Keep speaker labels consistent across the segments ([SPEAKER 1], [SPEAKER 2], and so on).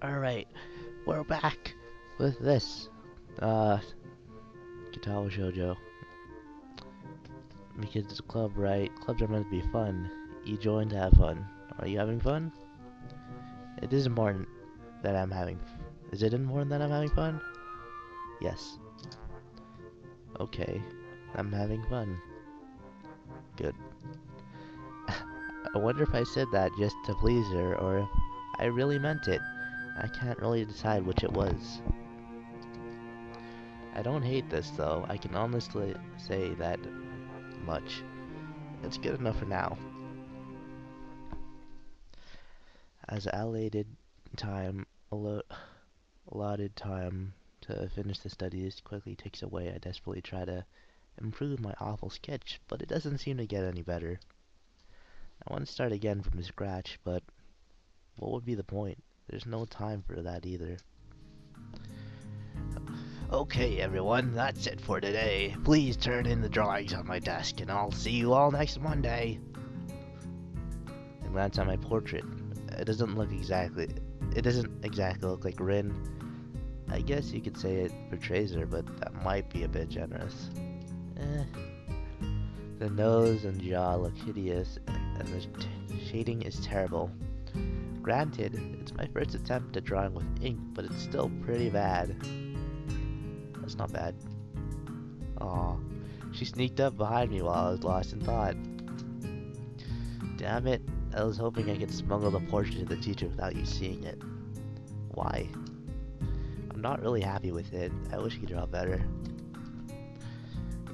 [SPEAKER 1] Alright, we're back with this. Katawa Shoujo. Because it's a club, right? Clubs are meant to be fun. You join to have fun. Are you having fun? It is important that I'm having Is it important that I'm having fun? Yes. Okay. I'm having fun. Good. I wonder if I said that just to please her, or if I really meant it. I can't really decide which it was. I don't hate this though, I can honestly say that much. It's good enough for now. As time, allotted time to finish the studies quickly ticks away, I desperately try to improve my awful sketch, but it doesn't seem to get any better. I want to start again from scratch, but what would be the point? There's no time for that either. Okay, everyone, that's it for today. Please turn in the drawings on my desk, and I'll see you all next Monday. And glance at my portrait. It doesn't exactly look like Rin. I guess you could say it portrays her, but that might be a bit generous. The nose and jaw look hideous, and the shading is terrible. Granted, it's my first attempt at drawing with ink, but it's still pretty bad. That's not bad. Aw, she sneaked up behind me while I was lost in thought. Damn it, I was hoping I could smuggle the portrait to the teacher without you seeing it. Why? I'm not really happy with it. I wish you could draw better.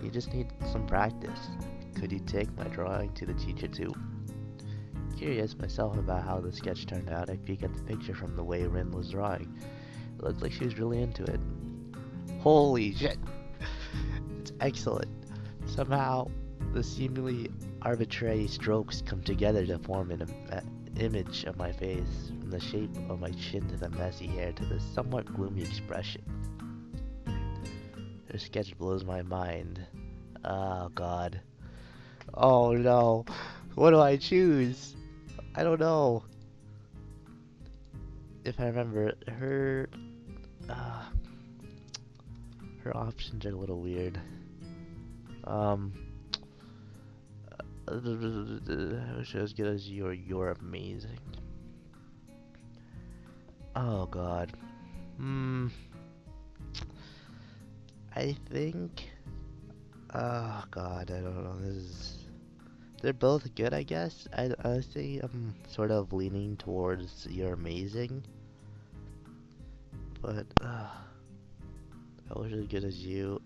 [SPEAKER 1] You just need some practice. Could you take my drawing to the teacher too? Curious myself about how the sketch turned out, I peek at the picture from the way Rin was drawing. It looked like she was really into it. Holy shit! It's excellent. Somehow, the seemingly arbitrary strokes come together to form an image of my face, from the shape of my chin to the messy hair to the somewhat gloomy expression. Her sketch blows my mind. Oh god. Oh no. What do I choose? I don't know. If I remember, her options are a little weird. I wish I was good as you, or you're amazing. Oh god. I think, oh god, I don't know, they're both good, I guess. I say I'm sort of leaning towards you're amazing. But, I wish as good as you.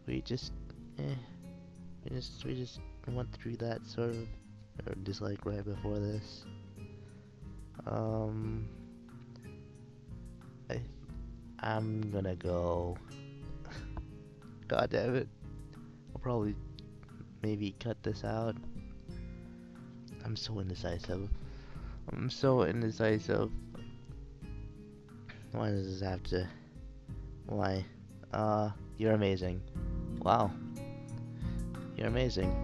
[SPEAKER 1] We just went through that sort of, or dislike right before this. I'm gonna go. God damn it. I'll probably maybe cut this out. I'm so indecisive. Why does this have to? Why? You're amazing. Wow. You're amazing.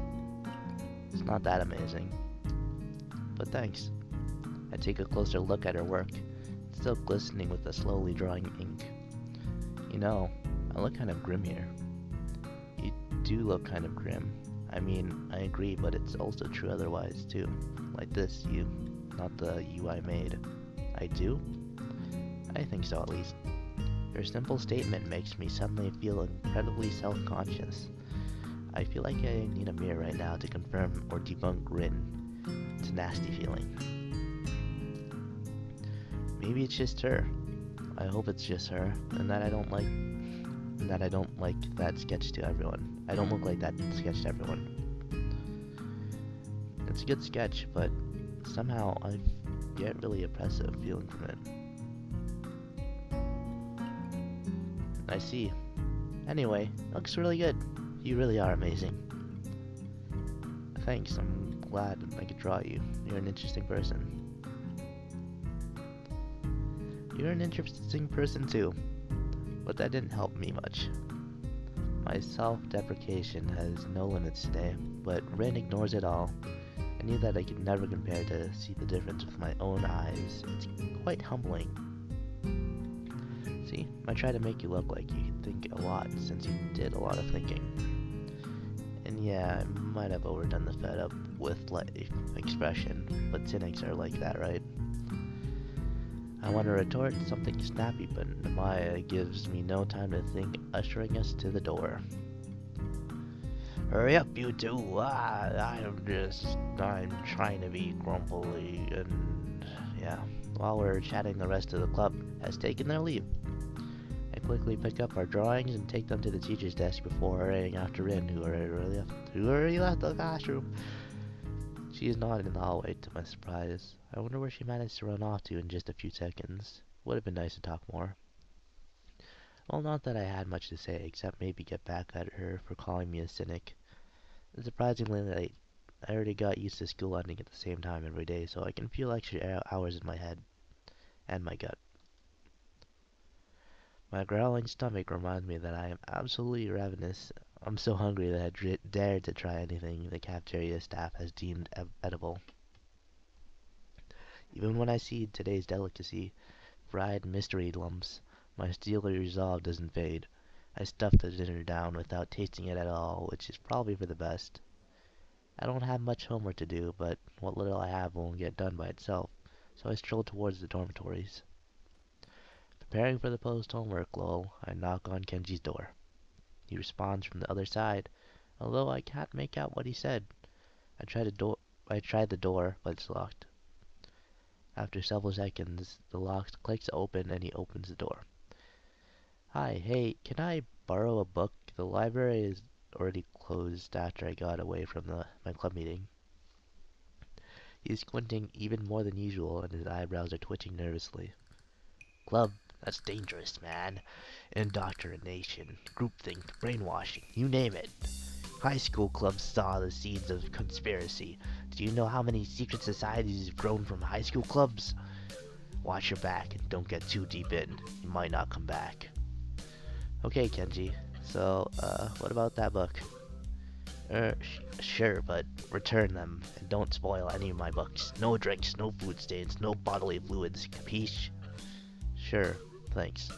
[SPEAKER 1] It's not that amazing. But thanks. I take a closer look at her work. It's still glistening with the slowly drying ink. You know, I look kind of grim here. You do look kind of grim. I mean, I agree, but it's also true otherwise, too. Like this you, not the you I made. I do? I think so, at least. Your simple statement makes me suddenly feel incredibly self-conscious. I feel like I need a mirror right now to confirm or debunk Rin. It's a nasty feeling. Maybe it's just her. I hope it's just her, and that I don't like that sketch to everyone. I don't look like that sketch to everyone. It's a good sketch, but somehow I get really oppressive feeling from it. I see. Anyway, looks really good. You really are amazing. Thanks, I'm glad I could draw you. You're an interesting person. You're an interesting person too, but that didn't help me much. My self-deprecation has no limits today, but Rin ignores it all. I knew that I could never compare to see the difference with my own eyes. It's quite humbling. See, I try to make you look like you think a lot since you did a lot of thinking. And yeah, I might have overdone the fed up with life expression, but cynics are like that, right? I want to retort something snappy, but Maya gives me no time to think, ushering us to the door. Hurry up, you two! I'm trying to be grumpy, and yeah. While we're chatting, the rest of the club has taken their leave. I quickly pick up our drawings and take them to the teacher's desk before hurrying after Rin, who already left the classroom. She is not in the hallway, to my surprise. I wonder where she managed to run off to in just a few seconds. Would have been nice to talk more. Well, not that I had much to say, except maybe get back at her for calling me a cynic. And surprisingly late. I already got used to school ending at the same time every day, so I can feel extra hours in my head and my gut. My growling stomach reminds me that I am absolutely ravenous. I'm so hungry that I dared to try anything the cafeteria staff has deemed edible. Even when I see today's delicacy, fried mystery lumps, my steely resolve doesn't fade. I stuff the dinner down without tasting it at all, which is probably for the best. I don't have much homework to do, but what little I have won't get done by itself, so I stroll towards the dormitories. Preparing for the post-homework lull, I knock on Kenji's door. He responds from the other side, although I can't make out what he said. I tried the door, but it's locked. After several seconds, the lock clicks open and he opens the door. Hi, hey, can I borrow a book? The library is already closed after I got away from my club meeting. He's squinting even more than usual and his eyebrows are twitching nervously. Club, that's dangerous, man. Indoctrination, groupthink, brainwashing, you name it. High school clubs saw the seeds of conspiracy. Do you know how many secret societies have grown from high school clubs? Watch your back and don't get too deep in. You might not come back. Okay, Kenji. So, what about that book? Sure, but return them and don't spoil any of my books. No drinks, no food stains, no bodily fluids. Capiche? Sure, thanks.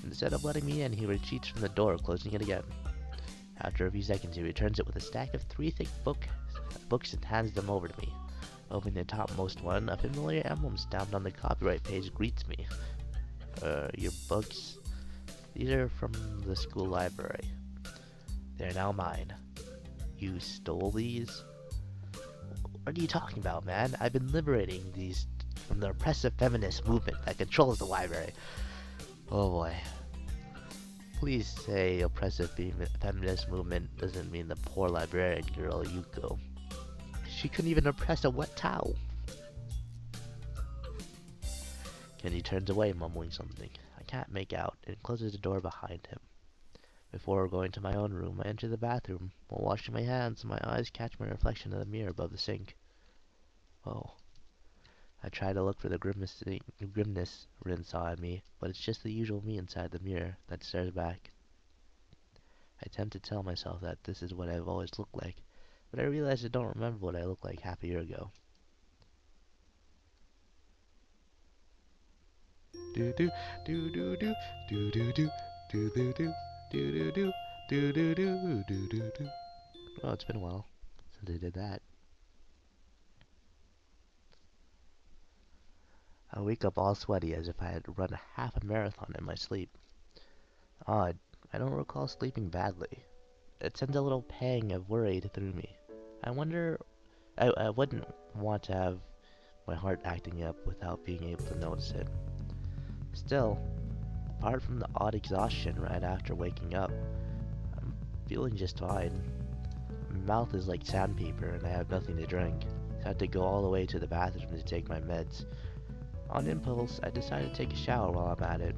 [SPEAKER 1] Instead of letting me in, he retreats from the door, closing it again. After a few seconds, he returns it with a stack of 3 thick books and hands them over to me. Opening the topmost one, a familiar emblem stamped on the copyright page greets me. Your books? These are from the school library. They're now mine. You stole these? What are you talking about, man? I've been liberating these from the oppressive feminist movement that controls the library. Oh boy. Please say oppressive feminist movement doesn't mean the poor librarian girl Yuko. She couldn't even oppress a wet towel. Kenji turns away, mumbling something. I can't make out, and closes the door behind him. Before going to my own room, I enter the bathroom. While washing my hands, my eyes catch my reflection in the mirror above the sink. Oh. I try to look for the grimness Rin saw in me, but it's just the usual me inside the mirror that stares back. I attempt to tell myself that this is what I've always looked like, but I realize I don't remember what I looked like half a year ago. Do do do do do do do do do do do do do do do do do do do do. Well, it's been a while since I did that. I wake up all sweaty as if I had run half a marathon in my sleep. Odd, I don't recall sleeping badly. It sends a little pang of worry through me. I wonder... I wouldn't want to have my heart acting up without being able to notice it. Still, apart from the odd exhaustion right after waking up, I'm feeling just fine. My mouth is like sandpaper and I have nothing to drink. I had to go all the way to the bathroom to take my meds. On impulse, I decide to take a shower while I'm at it.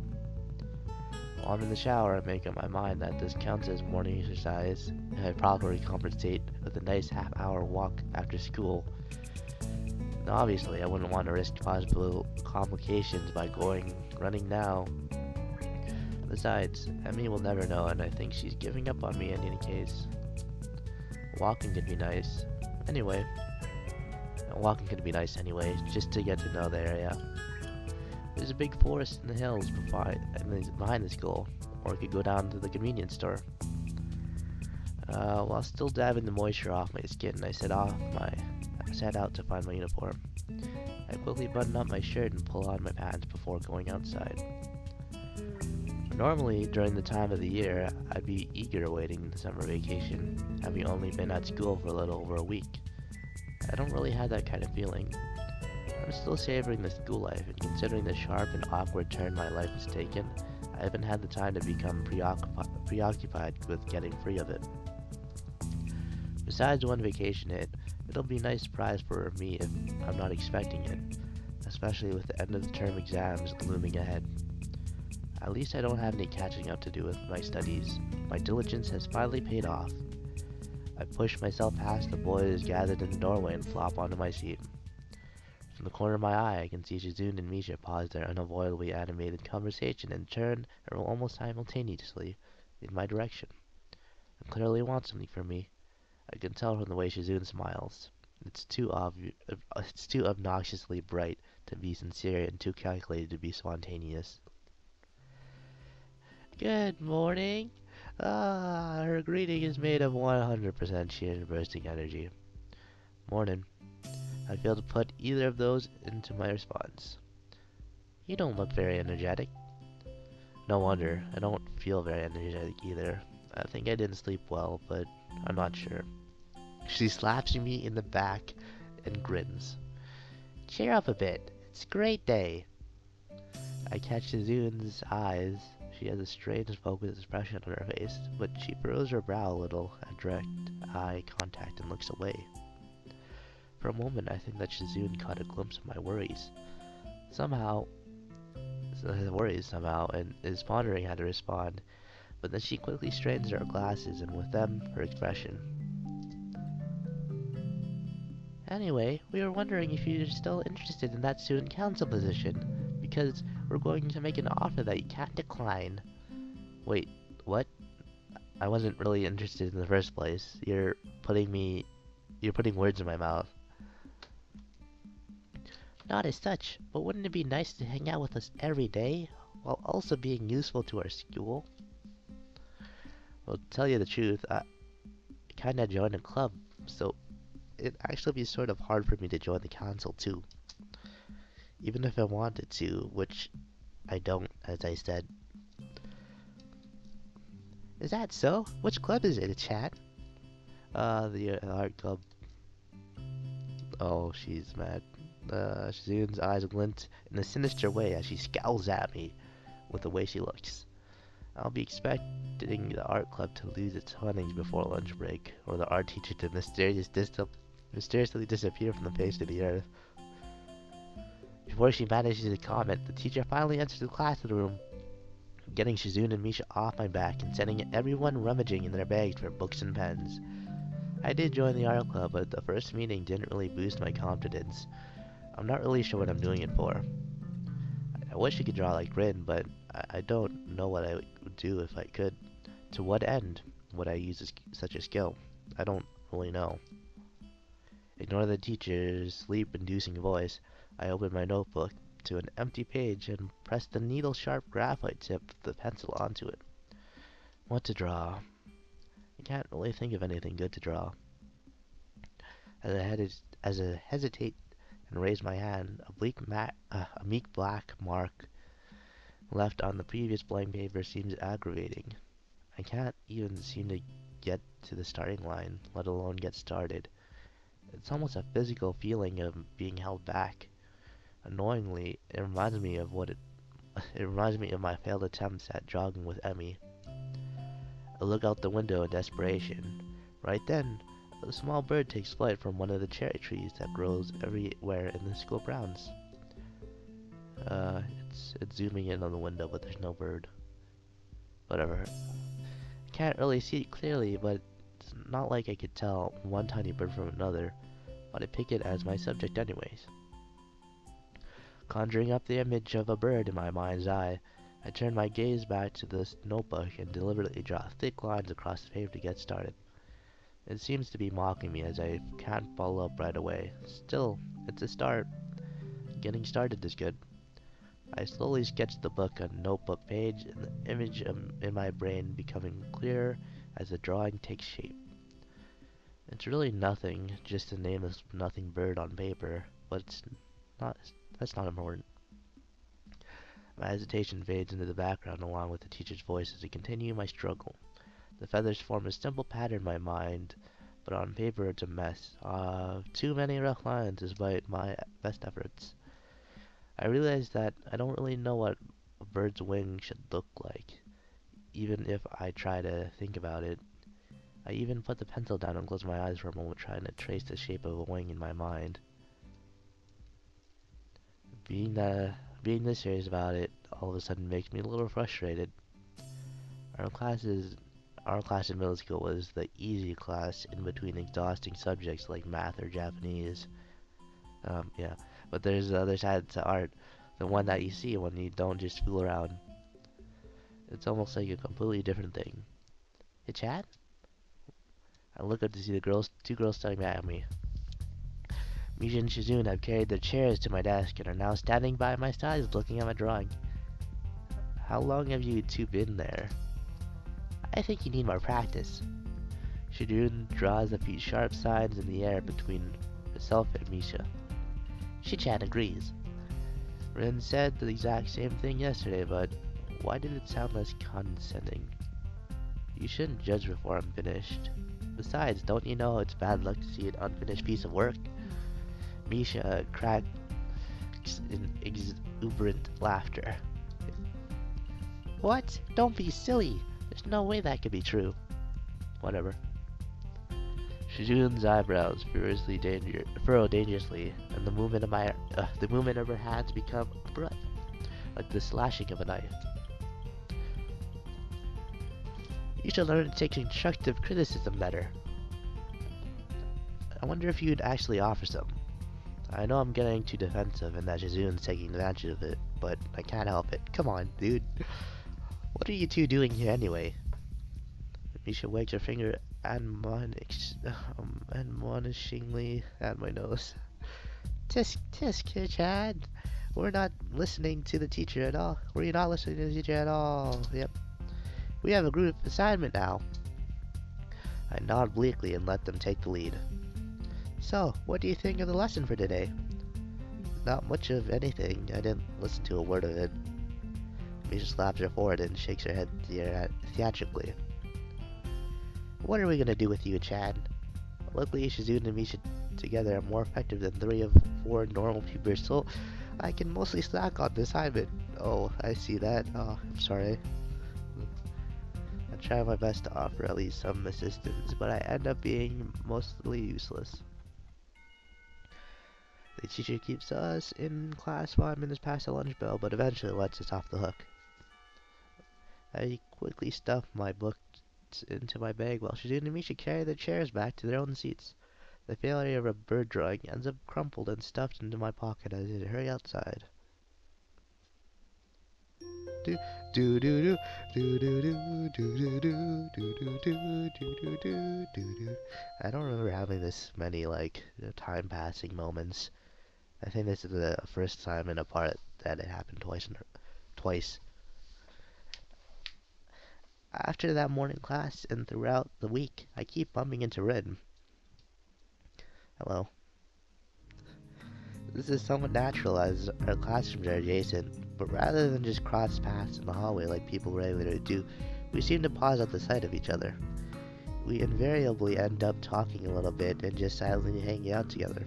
[SPEAKER 1] While I'm in the shower, I make up my mind that this counts as morning exercise if I properly compensate with a nice half-hour walk after school. Now, obviously, I wouldn't want to risk possible complications by running now. Besides, Emmy will never know, and I think she's giving up on me in any case. Walking could be nice. Anyway, walking could be nice anyway, just to get to know the area. There's a big forest in the hills behind the school, or I could go down to the convenience store. While still dabbing the moisture off my skin, I set out to find my uniform. I quickly button up my shirt and pull on my pants before going outside. Normally, during the time of the year, I'd be eager awaiting the summer vacation, having only been at school for a little over a week. I don't really have that kind of feeling. I'm still savoring the school life, and considering the sharp and awkward turn my life has taken, I haven't had the time to become preoccupied with getting free of it. Besides one vacation hit, it'll be a nice surprise for me if I'm not expecting it, especially with the end of the term exams looming ahead. At least I don't have any catching up to do with my studies. My diligence has finally paid off. I push myself past the boys gathered in the doorway and flop onto my seat. From the corner of my eye, I can see Shizune and Misha pause their unavoidably animated conversation and turn almost simultaneously in my direction, and clearly want something from me. I can tell from the way Shizune smiles. It's too obnoxiously bright to be sincere and too calculated to be spontaneous. Good morning. Her greeting is made of 100% sheer and bursting energy. Morning. I fail to put either of those into my response. You don't look very energetic. No wonder. I don't feel very energetic either. I think I didn't sleep well, but I'm not sure. She slaps me in the back and grins. Cheer up a bit. It's a great day. I catch Shizune's eyes. She has a strange focused expression on her face, but she furrows her brow a little at direct eye contact and looks away. For a moment, I think that Shizune caught a glimpse of my worries. Somehow, and is pondering how to respond, but then she quickly straightens her glasses, and with them, her expression. Anyway, we were wondering if you're still interested in that student council position, because we're going to make an offer that you can't decline. Wait, what? I wasn't really interested in the first place. You're putting words in my mouth. Not as such, but wouldn't it be nice to hang out with us every day, while also being useful to our school? Well, to tell you the truth, I kinda joined a club, so it'd actually be sort of hard for me to join the council too. Even if I wanted to, which I don't, as I said. Is that so? Which club is it, chat? The art club. Oh, she's mad. Shizune's eyes glint in a sinister way as she scowls at me with the way she looks. I'll be expecting the art club to lose its funding before lunch break, or the art teacher to mysteriously disappear from the face of the earth. Before she manages to comment, the teacher finally enters the classroom, getting Shizune and Misha off my back and sending everyone rummaging in their bags for books and pens. I did join the art club, but the first meeting didn't really boost my confidence. I'm not really sure what I'm doing it for. I wish I could draw like Rin, but I don't know what I would do if I could. To what end would I use such a skill? I don't really know. Ignore the teacher's sleep-inducing voice. I opened my notebook to an empty page and pressed the needle-sharp graphite tip of the pencil onto it. What to draw? I can't really think of anything good to draw. As I hesitate and raise my hand, a meek black mark left on the previous blank paper seems aggravating. I can't even seem to get to the starting line, let alone get started. It's almost a physical feeling of being held back. Annoyingly, it reminds me of my failed attempts at jogging with Emmy. I look out the window in desperation. Right then, a small bird takes flight from one of the cherry trees that grows everywhere in the school grounds. It's zooming in on the window, but there's no bird. Whatever. Can't really see it clearly, but it's not like I could tell one tiny bird from another, but I pick it as my subject anyways. Conjuring up the image of a bird in my mind's eye, I turn my gaze back to the notebook and deliberately draw thick lines across the paper to get started. It seems to be mocking me as I can't follow up right away. Still, it's a start. Getting started is good. I slowly sketch the book on a notebook page, and the image in my brain becoming clearer as the drawing takes shape. It's really nothing, just a nameless nothing bird on paper, but not, that's not important. My hesitation fades into the background along with the teacher's voice as I continue my struggle. The feathers form a simple pattern in my mind, but on paper it's a mess. Too many rough lines despite my best efforts. I realize that I don't really know what a bird's wing should look like, even if I try to think about it. I even put the pencil down and close my eyes for a moment trying to trace the shape of a wing in my mind. Being this serious about it all of a sudden makes me a little frustrated. Our classes Our class in middle school was the easy class in between exhausting subjects like math or Japanese. Yeah, but there's the other side to art, the one that you see when you don't just fool around. It's almost like a completely different thing. Hey, Chad? I look up to see two girls staring back at me. Misha and Shizune have carried their chairs to my desk and are now standing by my sides looking at my drawing. How long have you two been there? I think you need more practice. Shizune draws a few sharp signs in the air between herself and Misha. Shichan agrees. Rin said the exact same thing yesterday, but why did it sound less condescending? You shouldn't judge before I'm finished. Besides, don't you know it's bad luck to see an unfinished piece of work? Misha cracks in exuberant laughter. What? Don't be silly. There's no way that could be true. Whatever. Shizune's eyebrows furrow dangerously, and the movement of her hands become abrupt, like the slashing of a knife. You should learn to take constructive criticism better. I wonder if you'd actually offer some. I know I'm getting too defensive and that Shizune's taking advantage of it, but I can't help it. Come on, dude. What are you two doing here anyway? Misha wags her finger admonishingly at my nose. Tisk, tisk, Chad. We're not listening to the teacher at all. We're not listening to the teacher at all. Yep. We have a group assignment now. I nod bleakly and let them take the lead. So, what do you think of the lesson for today? Not much of anything. I didn't listen to a word of it. Misha slaps her forehead and shakes her head theatrically. What are we gonna do with you, Chad? Luckily, Shizune and Misha together are more effective than 3 of 4 normal pupils, so I can mostly slack on the assignment. Oh, I see that. Oh, I'm sorry. I try my best to offer at least some assistance, but I end up being mostly useless. The teacher keeps us in class 5 minutes past the lunch bell, but eventually lets us off the hook. I quickly stuff my books into my bag while Shizune and Misha carry their chairs back to their own seats. The failure of a bird drawing ends up crumpled and stuffed into my pocket as I hurry outside. Do do do do do do do do do do do do do do do. I don't remember having this many time passing moments. I think this is the first time in a part that it happened twice. After that morning class and throughout the week, I keep bumping into Rin. Hello. This is somewhat natural as our classrooms are adjacent, but rather than just cross paths in the hallway like people regularly do, we seem to pause at the sight of each other. We invariably end up talking a little bit and just silently hanging out together.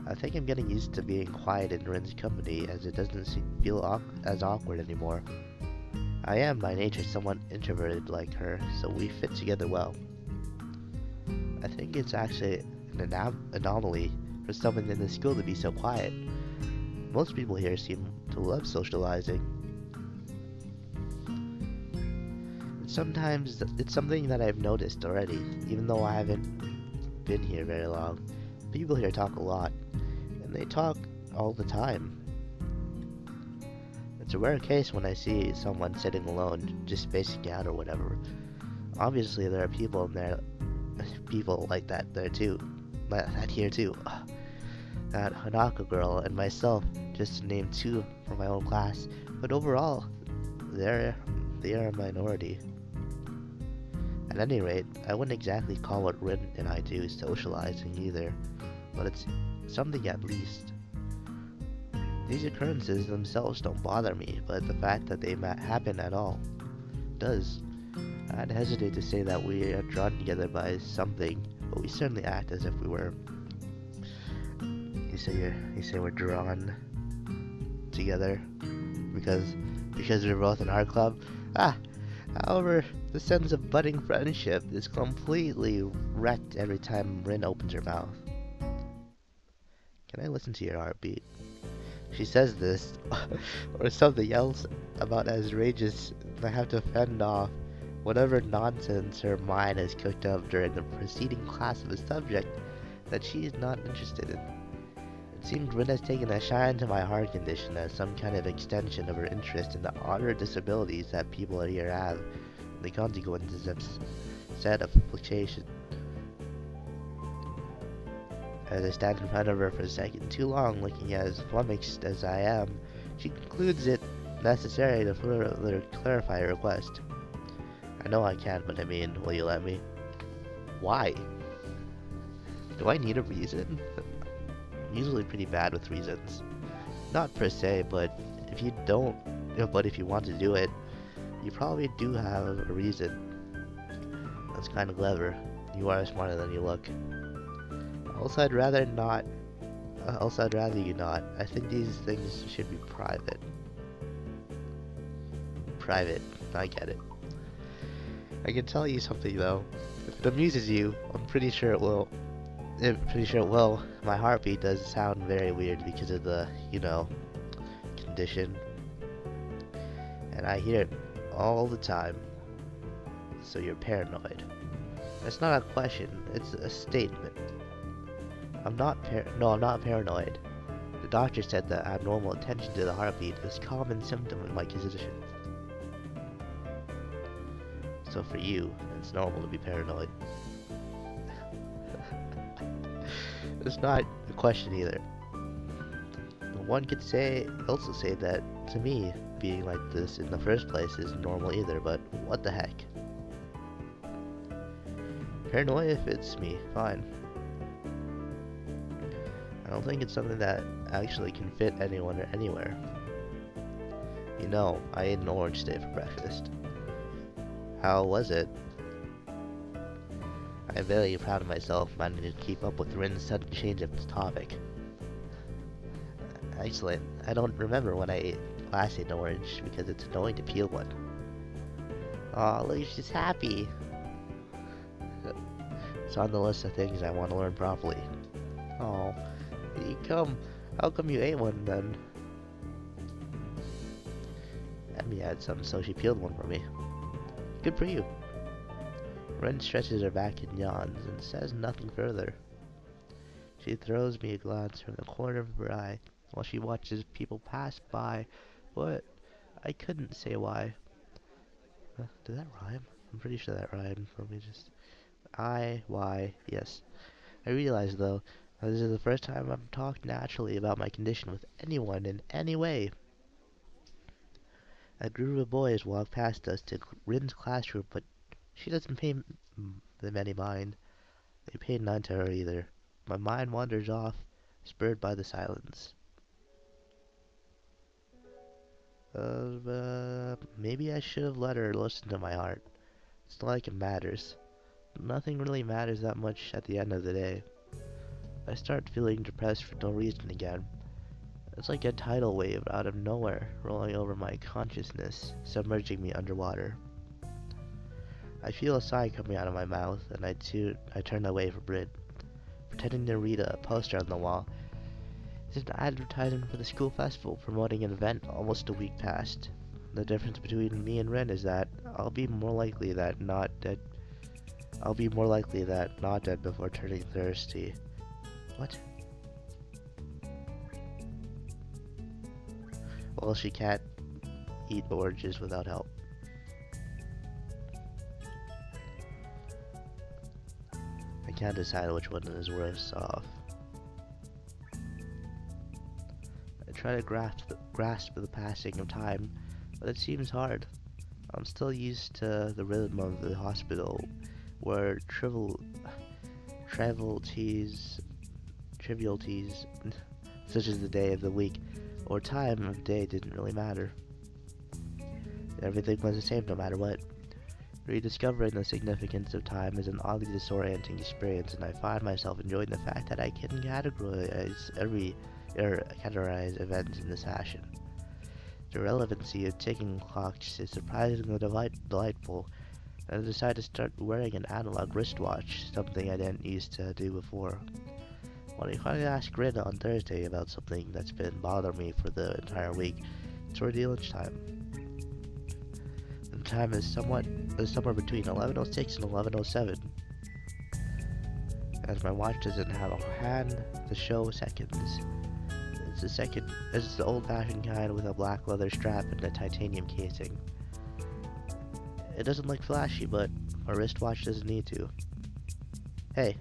[SPEAKER 1] I think I'm getting used to being quiet in Rin's company as it doesn't feel as awkward anymore. I am by nature somewhat introverted like her, so we fit together well. I think it's actually an anomaly for someone in the school to be so quiet. Most people here seem to love socializing. Sometimes it's something that I've noticed already, even though I haven't been here very long. People here talk a lot, and they talk all the time. It's a rare case when I see someone sitting alone, just spacing out or whatever. Obviously, there are people in there people like that there too. That here too. That Hanako girl and myself, just to name two from my own class. But overall, they are a minority. At any rate, I wouldn't exactly call what Rin and I do socializing either, but it's something at least. These occurrences themselves don't bother me, but the fact that they happen at all does. I'd hesitate to say that we are drawn together by something, but we certainly act as if we were. You say we're drawn together because we're both in our club. However, the sense of budding friendship is completely wrecked every time Rin opens her mouth. Can I listen to your heartbeat? She says this, or something else about as outrageous, and I have to fend off whatever nonsense her mind has cooked up during the preceding class of a subject that she is not interested in. It seems Rin has taken a shine to my heart condition as some kind of extension of her interest in the odder disabilities that people here have, and the consequences of set of affliction. As I stand in front of her for a second too long, looking as flummoxed as I am, she concludes it necessary to further clarify her request. I know I can, but I mean, will you let me? Why? Do I need a reason? I'm usually pretty bad with reasons. Not per se, but if you want to do it, you probably do have a reason. That's kind of clever. You are smarter than you look. Also, I'd rather you not. I think these things should be private. Private. I get it. I can tell you something though. If it amuses you, I'm pretty sure it will. My heartbeat does sound very weird because of the, condition. And I hear it all the time. So you're paranoid. That's not a question, it's a statement. I'm not paranoid. The doctor said that abnormal attention to the heartbeat is a common symptom of my condition. So for you, it's normal to be paranoid. It's not a question either. One could also say that to me, being like this in the first place is normal either, but what the heck? Paranoia fits me, fine. I don't think it's something that actually can fit anyone or anywhere. I ate an orange today for breakfast. How was it? I'm very proud of myself managing to keep up with Rin's sudden change of topic. Actually, I don't remember when I last ate an orange because it's annoying to peel one. Aw, look, she's happy. It's on the list of things I want to learn properly. Oh, how come you ate one then? Emmy had some, so she peeled one for me. Good for you. Ren stretches her back and yawns and says nothing further. She throws me a glance from the corner of her eye while she watches people pass by, but I couldn't say why. Did that rhyme? I'm pretty sure that rhymed. Let me just... yes. I realize, though, that this is the first time I've talked naturally about my condition with anyone in any way. A group of boys walk past us to Rin's classroom, but she doesn't pay them any mind. They pay none to her either. My mind wanders off, spurred by the silence. Maybe I should have let her listen to my heart. It's not like it matters. Nothing really matters that much at the end of the day. I start feeling depressed for no reason again. It's like a tidal wave out of nowhere rolling over my consciousness, submerging me underwater. I feel a sigh coming out of my mouth, and I turn away from Brit, pretending to read a poster on the wall. It's an advertisement for the school festival promoting an event almost a week past. The difference between me and Ren is that I'll be more likely that not dead before turning thirsty. What? Well, she can't eat oranges without help. can't decide which one is worse off. I try to grasp the passing of time, but it seems hard. I'm still used to the rhythm of the hospital, where trivialities, trivialities such as the day of the week or time of day didn't really matter. Everything was the same no matter what. Rediscovering the significance of time is an oddly disorienting experience, and I find myself enjoying the fact that I can categorize events in this fashion. The relevancy of ticking clocks is surprisingly delightful, and I decided to start wearing an analog wristwatch, something I didn't used to do before. When I finally asked Rin on Thursday about something that's been bothering me for the entire week, it's already lunchtime. The time is somewhere between 11:06 and 11:07, as my watch doesn't have a hand to show seconds. It's the old-fashioned kind with a black leather strap and a titanium casing. It doesn't look flashy, but a wristwatch doesn't need to. Hey,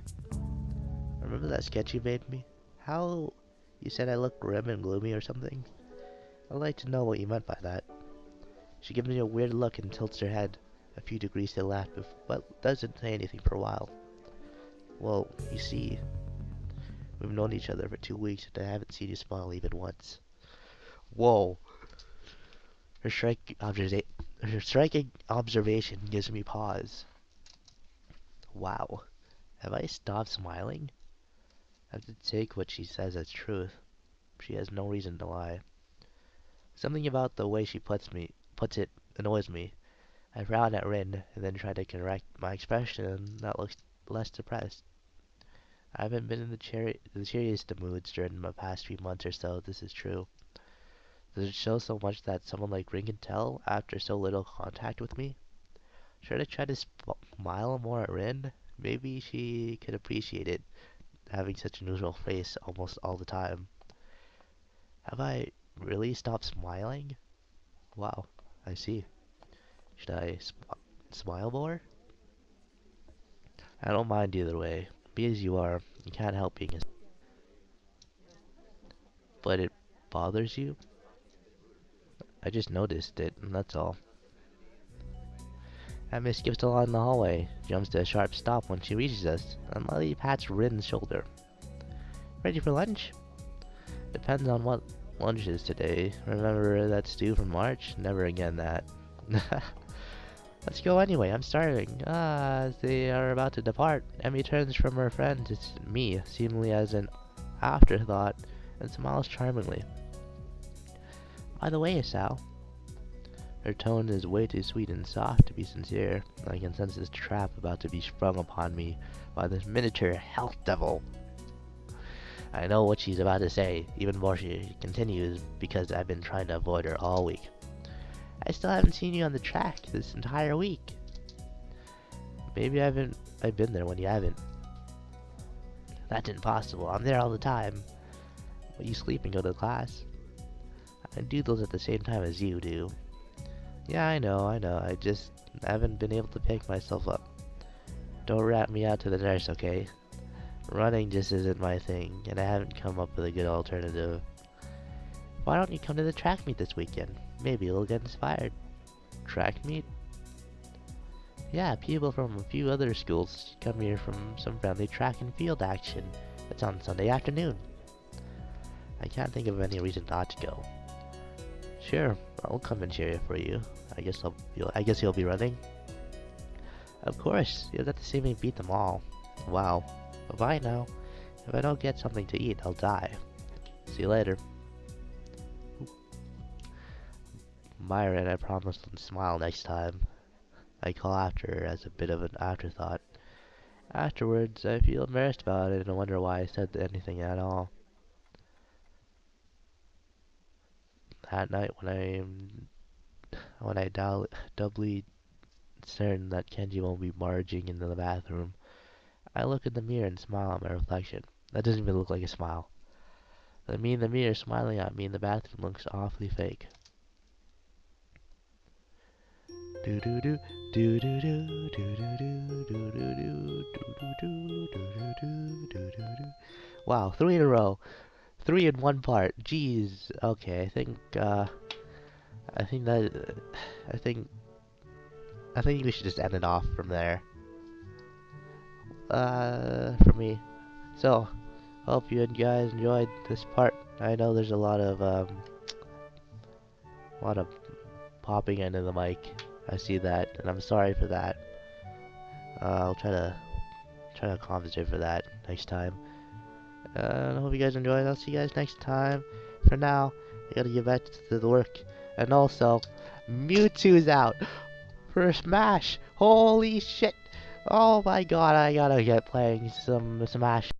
[SPEAKER 1] remember that sketch you made me? How you said I look grim and gloomy or something? I'd like to know what you meant by that. She gives me a weird look and tilts her head a few degrees to the left, but doesn't say anything for a while. Well, you see, we've known each other for 2 weeks and I haven't seen you smile even once. Whoa. Her striking observation gives me pause. Wow. Have I stopped smiling? I have to take what she says as truth. She has no reason to lie. Something about the way she puts it annoys me. I frown at Rin and then try to correct my expression that looks less depressed. I haven't been in the cheeriest of moods during the past few months or so, this is true. Does it show so much that someone like Rin can tell after so little contact with me? Should I try to smile more at Rin? Maybe she could appreciate it, having such a neutral face almost all the time. Have I really stopped smiling? Wow, I see. Should I smile more? I don't mind either way. Be as you are, you can't help being as. But it bothers you? I just noticed it, and that's all. Emma skips along the hallway, jumps to a sharp stop when she reaches us, and lightly pats Rin's shoulder. Ready for lunch? Depends on what lunch is today. Remember that stew from March? Never again that. Let's go anyway, I'm starving. As they are about to depart, Emmy turns from her friend to me, seemingly as an afterthought, and smiles charmingly. By the way, Sal. Her tone is way too sweet and soft to be sincere. I can sense this trap about to be sprung upon me by this miniature health devil. I know what she's about to say, even more she continues, because I've been trying to avoid her all week. I still haven't seen you on the track this entire week. Maybe I've been there when you haven't. That's impossible. I'm there all the time. But you sleep and go to class. I do those at the same time as you do. Yeah, I know. I just haven't been able to pick myself up. Don't rat me out to the nurse, okay? Running just isn't my thing, and I haven't come up with a good alternative. Why don't you come to the track meet this weekend? Maybe you'll get inspired. Track meet? Yeah, people from a few other schools come here from some friendly track and field action. It's on Sunday afternoon. I can't think of any reason not to go. Sure, I'll come and cheer you for you. I guess you'll be running. Of course, you'll get to see me beat them all. Wow. Bye now. If I don't get something to eat, I'll die. See you later. Myron, I promise to smile next time. I call after her as a bit of an afterthought. Afterwards, I feel embarrassed about it and wonder why I said anything at all. That night, when I doubly certain that Kenji won't be barging into the bathroom, I look in the mirror and smile at my reflection. That doesn't even look like a smile. Me in the mirror smiling at me in the bathroom looks awfully fake. Do do do do do do do do do do do do do do do do. Wow, 3 in a row. 3 in one part. Jeez. Okay, I think that I think I think we should just end it off from there. For me. So, hope you guys enjoyed this part. I know there's a lot of popping into the mic. I see that, and I'm sorry for that. I'll try to compensate for that next time. I hope you guys enjoyed. I'll see you guys next time. For now, I gotta get back to the work. And also, Mewtwo's out for Smash. Holy shit! Oh my god, I gotta get playing some Smash.